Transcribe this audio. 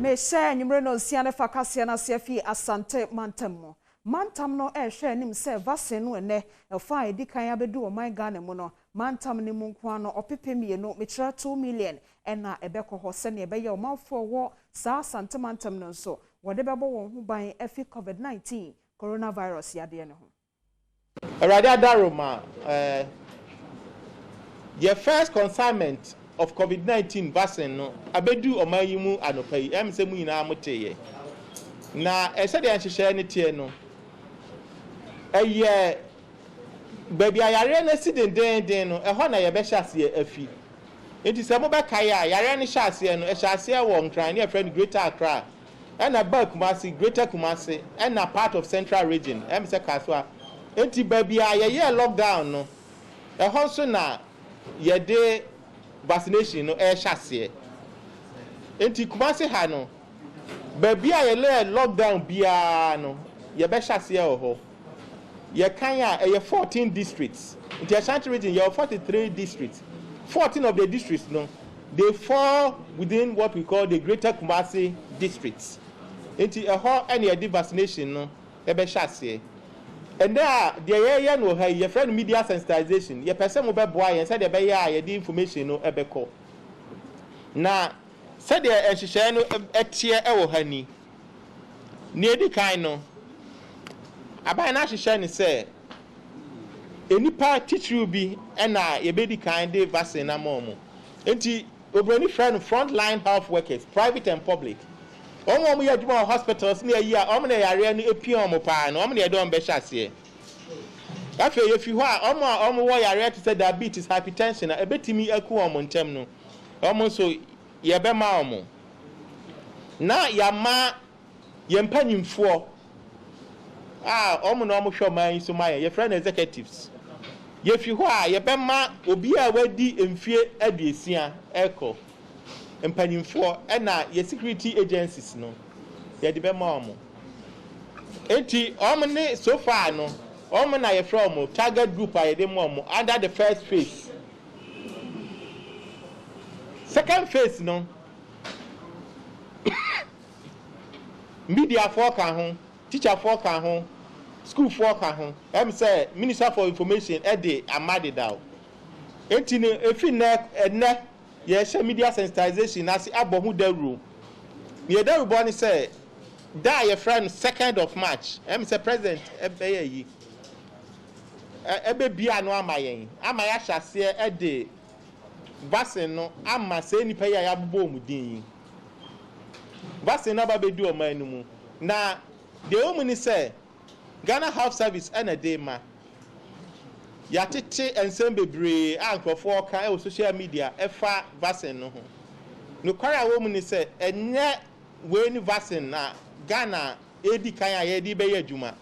Me share nyumre no siane fakasia na sefi Asante Mantam. Mantam no share nim se vaccine no ene efa edi kan abedu o man Ghana mu no mantam ni mu nko ano opepemie no metra 2 million ena ebekọ ho se ne ebeye o manfo wo sa Asante Mantam no so wode bebo won hu ban efi COVID-19 coronavirus yade ne ho. Already Daroma your first consignment of COVID-19 vaccine no abedu omayimu anopai emse mu nyina amoteye na ese de anhyehyɛ ne tie no eye baby ayare na sidenden no ɛhɔ na yɛbɛhyɛ ase afi enti sɛ mo bɛkae a yare ne hyɛ ase no ɛhyɛ ase wɔ nkran ne friend Greater Accra ɛna ba Kumasi Greater Kumasi ɛna part of Central Region emse kaso a enti baby ayeye lockdown no ɛhɔ so na yɛde vaccination no hyase enti Kumasi ha no baby a yɛle lockdown bia no yɛbɛhyase ho yɛkan a 14 districts enti Asante Region yɛ 43 districts 14 of the districts no they fall within what we call the Greater Kumasi districts enti ɛhɔ ɛne yɛde vaccination no yɛbɛhyase and there the no ha your friend media sensitization your person mo be boa yen said the be ya ye information no ebeko na said the ehyehyɛ no etie ewo ha ni na edi kan no aban na hyehyɛ ne se enipa titiri bi na ye be di kan de vaccine na mo enti obroni friend frontline health workers private and public omo ya djuma hospitals na yi a omo na yare no epie omo pa na omo na yedon be hyase afi yefi ho a omo wo yare to say diabetes hypertension na ebetimi aku omo ntem no omo so ye be ma omo na ya ma ye mpanyimfo omo na omo hwe man so ma ye friend executives yefi ho a ye be ma obi a wadi emfie aduesia eko empanyimfo na your security agencies no ye de be ma omo enti omo ne so far no omo na ye from target group a ye de ma omo under the first phase second phase no media for kan ho teacher for kan ho school for kan ho em say minister for information e de amade daw enti ne efi na yes, media sensitization as abohu daru. Ye daru boni say da your friend 2nd of March. Say president ebeye yi. Ebe bia no amayen. Amaya hyase e de vaccine no ama say nipa ya yabobo mu din. Vaccine na ba bedu o man mu. Na the woman say Ghana Health Service na dey ma yatete ensem bebre ankrofo kan e social media efa vaccine no ho no kwara wo mu ni se enye we ni vaccine na Ghana edi kan a ye di be ye adwuma